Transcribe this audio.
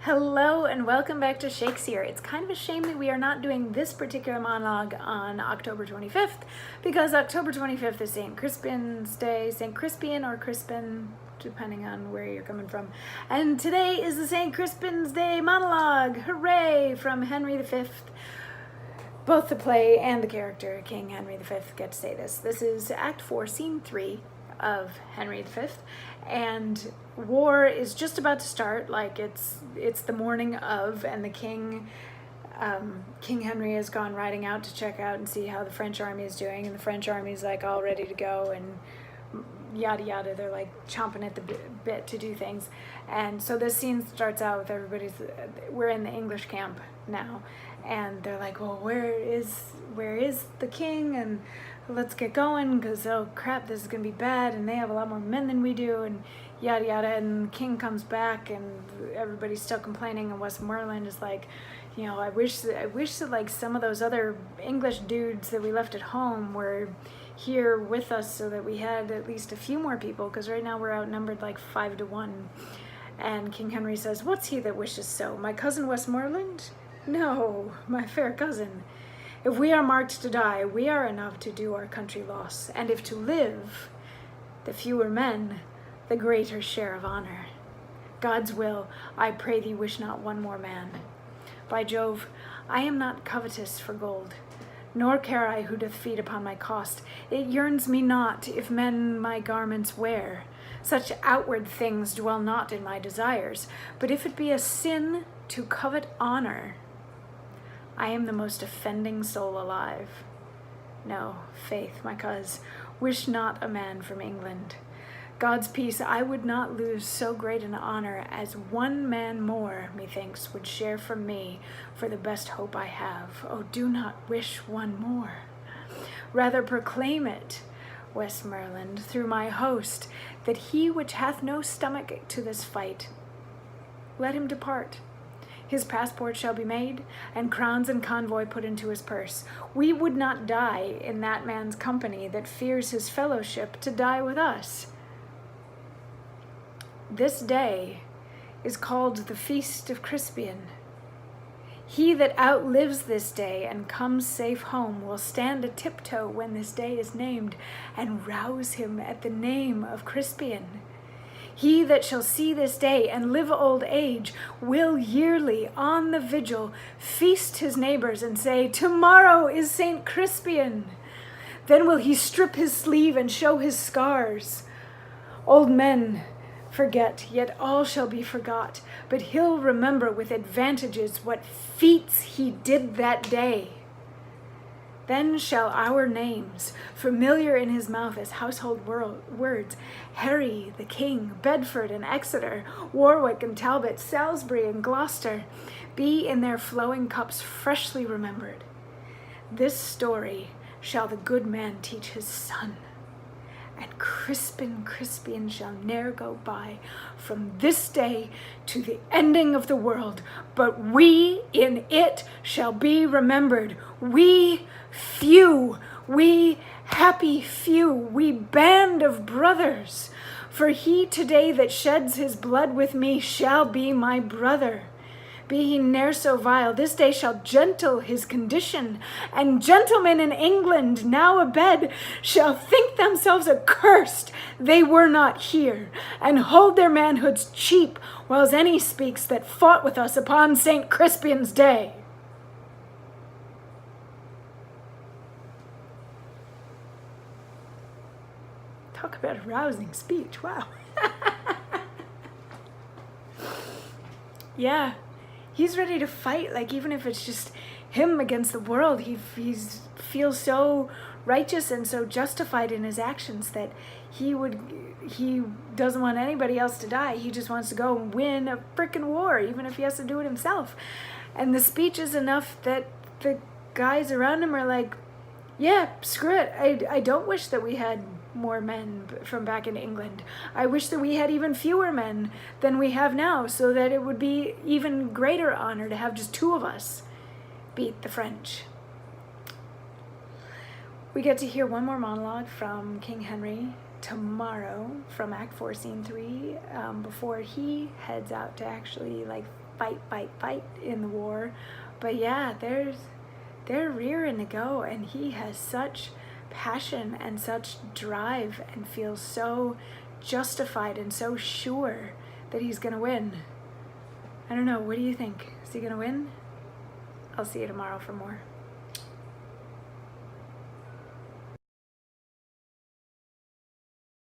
Hello and welcome back to Shakesyear. It's kind of a shame that we are not doing this particular monologue on October 25th because October 25th is St. Crispin's Day, St. Crispian or Crispin, depending on where you're coming from. And today is the St. Crispin's Day monologue. Hooray! From Henry V. Both the play and the character, King Henry V, get to say this. This is Act 4, Scene 3 of Henry V, and war is just about to start. Like it's the morning of, and the King Henry has gone riding out to check out and see how the French army is doing, and the French army is like all ready to go and yada yada. They're like chomping at the bit to do things. And so this scene starts out with we're in the English camp now, and they're like, well, where is the king, and let's get going because oh crap, this is gonna be bad, and they have a lot more men than we do, and yada yada. And the king comes back and everybody's still complaining, and Westmoreland is like, you know, I wish that like some of those other English dudes that we left at home were here with us so that we had at least a few more people, because right now we're outnumbered like 5 to 1. And King Henry says, what's he that wishes so? My cousin Westmoreland? No, my fair cousin. If we are marked to die, we are enough to do our country loss, and if to live, the fewer men, the greater share of honor. God's will, I pray thee, wish not one more man. By Jove, I am not covetous for gold, nor care I who doth feed upon my cost. It yearns me not if men my garments wear. Such outward things dwell not in my desires, but if it be a sin to covet honor, I am the most offending soul alive. No, faith, my coz, wish not a man from England. God's peace, I would not lose so great an honor as one man more, methinks, would share from me for the best hope I have. Oh, do not wish one more. Rather proclaim it, Westmoreland, through my host, that he which hath no stomach to this fight, let him depart. His passport shall be made, and crowns and convoy put into his purse. We would not die in that man's company that fears his fellowship to die with us. This day is called the Feast of Crispian. He that outlives this day and comes safe home will stand a tiptoe when this day is named, and rouse him at the name of Crispian. He that shall see this day and live old age will yearly on the vigil feast his neighbors and say, tomorrow is St. Crispian. Then will he strip his sleeve and show his scars. Old men forget, yet all shall be forgot, but he'll remember with advantages what feats he did that day. Then shall our names, familiar in his mouth as household words, Harry the King, Bedford and Exeter, Warwick and Talbot, Salisbury and Gloucester, be in their flowing cups freshly remembered. This story shall the good man teach his son, and Crispian shall ne'er go by from this day to the ending of the world, but we in it shall be remembered. We few, we happy few, we band of brothers, for he today that sheds his blood with me shall be my brother. Be he ne'er so vile, this day shall gentle his condition, and gentlemen in England now abed shall think themselves accursed they were not here, and hold their manhoods cheap, whiles any speaks that fought with us upon St. Crispian's Day. Talk about a rousing speech, wow. Yeah. He's ready to fight, like even if it's just him against the world. He feels so righteous and so justified in his actions that he doesn't want anybody else to die. He just wants to go and win a frickin' war, even if he has to do it himself. And the speech is enough that the guys around him are like, yeah, screw it. I don't wish that we had more men from back in England. I wish that we had even fewer men than we have now, so that it would be even greater honor to have just 2 of us beat the French. We get to hear one more monologue from King Henry tomorrow from Act 4, Scene 3, before he heads out to actually like fight in the war. But yeah, they're rearing to go, and he has such passion and such drive and feels so justified and so sure that he's gonna win. I don't know, what do you think? Is he gonna win? I'll see you tomorrow for more.